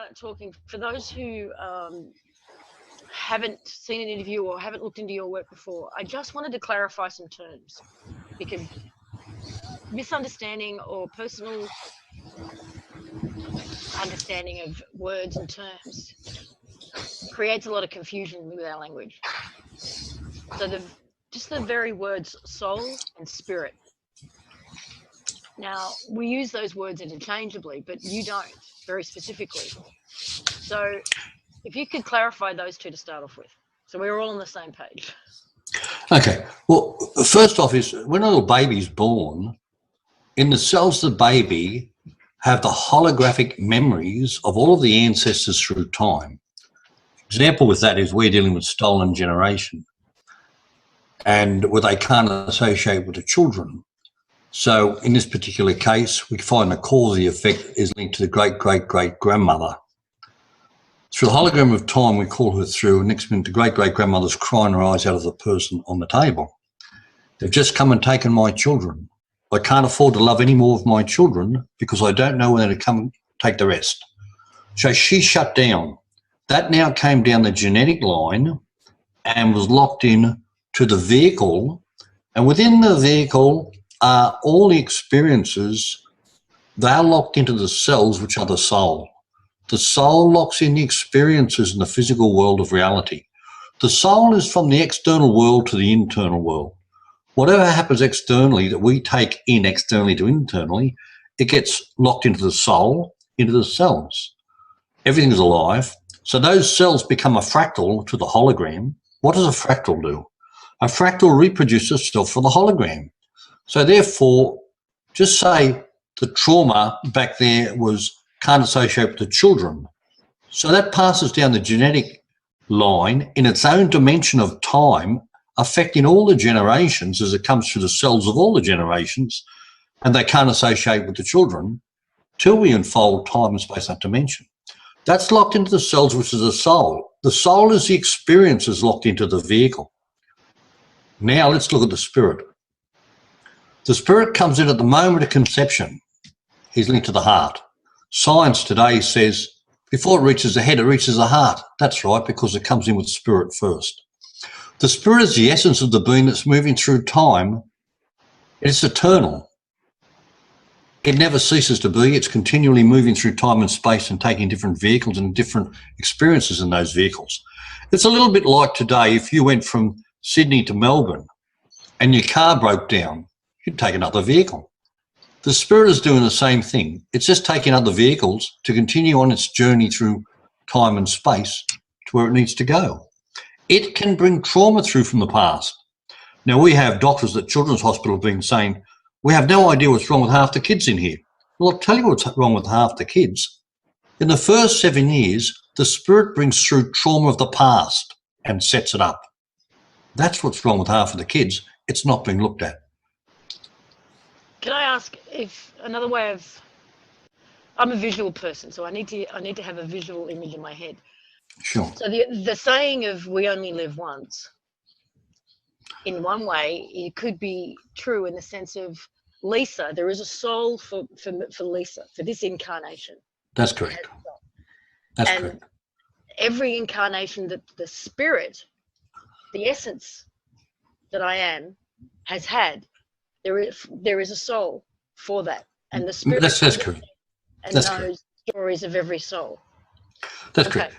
start talking, for those who haven't seen an interview or haven't looked into your work before, I just wanted to clarify some terms, because misunderstanding or personal understanding of words and terms creates a lot of confusion with our language. So just the very words soul and spirit. Now, we use those words interchangeably, but you don't, very specifically. So if you could clarify those two to start off with, so we're all on the same page. Okay. Well, first off is when a little baby's born, in the cells of the baby have the holographic memories of all of the ancestors through time. Example with that is we're dealing with stolen generation, and where they can't associate with the children. So in this particular case, we find the cause of the effect is linked to the great-great-great-grandmother. Through the hologram of time, we call her through, and next minute the great-great-grandmother's crying her eyes out of the person on the table. They've just come and taken my children. I can't afford to love any more of my children because I don't know when to come and take the rest. So she shut down. That now came down the genetic line and was locked in to the vehicle. And within the vehicle are all the experiences. They're locked into the cells, which are the soul. The soul locks in the experiences in the physical world of reality. The soul is from the external world to the internal world. Whatever happens externally that we take in externally to internally, it gets locked into the soul, into the cells. Everything is alive. So those cells become a fractal to the hologram. What does a fractal do? A fractal reproduces itself for the hologram. So therefore, just say the trauma back there can't associate with the children. So that passes down the genetic line in its own dimension of time, affecting all the generations as it comes through the cells of all the generations, and they can't associate with the children till we unfold time and space that dimension. That's locked into the cells, which is the soul. The soul is the experiences locked into the vehicle. Now let's look at the spirit. The spirit comes in at the moment of conception. He's linked to the heart. Science today says before it reaches the head, it reaches the heart. That's right, because it comes in with spirit first. The spirit is the essence of the being that's moving through time. It's eternal. It never ceases to be. It's continually moving through time and space and taking different vehicles and different experiences in those vehicles. It's a little bit like today, if you went from Sydney to Melbourne and your car broke down, you'd take another vehicle. The spirit is doing the same thing. It's just taking other vehicles to continue on its journey through time and space to where it needs to go. It can bring trauma through from the past. Now, we have doctors at Children's Hospital have been saying, we have no idea what's wrong with half the kids in here. Well, I'll tell you what's wrong with half the kids. In the first 7 years, the spirit brings through trauma of the past and sets it up. That's what's wrong with half of the kids. It's not being looked at. Can I ask if another way of, I'm a visual person, so I need to have a visual image in my head. Sure. So the saying of we only live once, in one way, it could be true in the sense of Lisa. There is a soul for Lisa, for this incarnation. That's correct. That's correct. Every incarnation that the spirit, the essence that I am, has had, there is a soul for that. And the spirit that's correct. and knows stories of every soul. That's correct.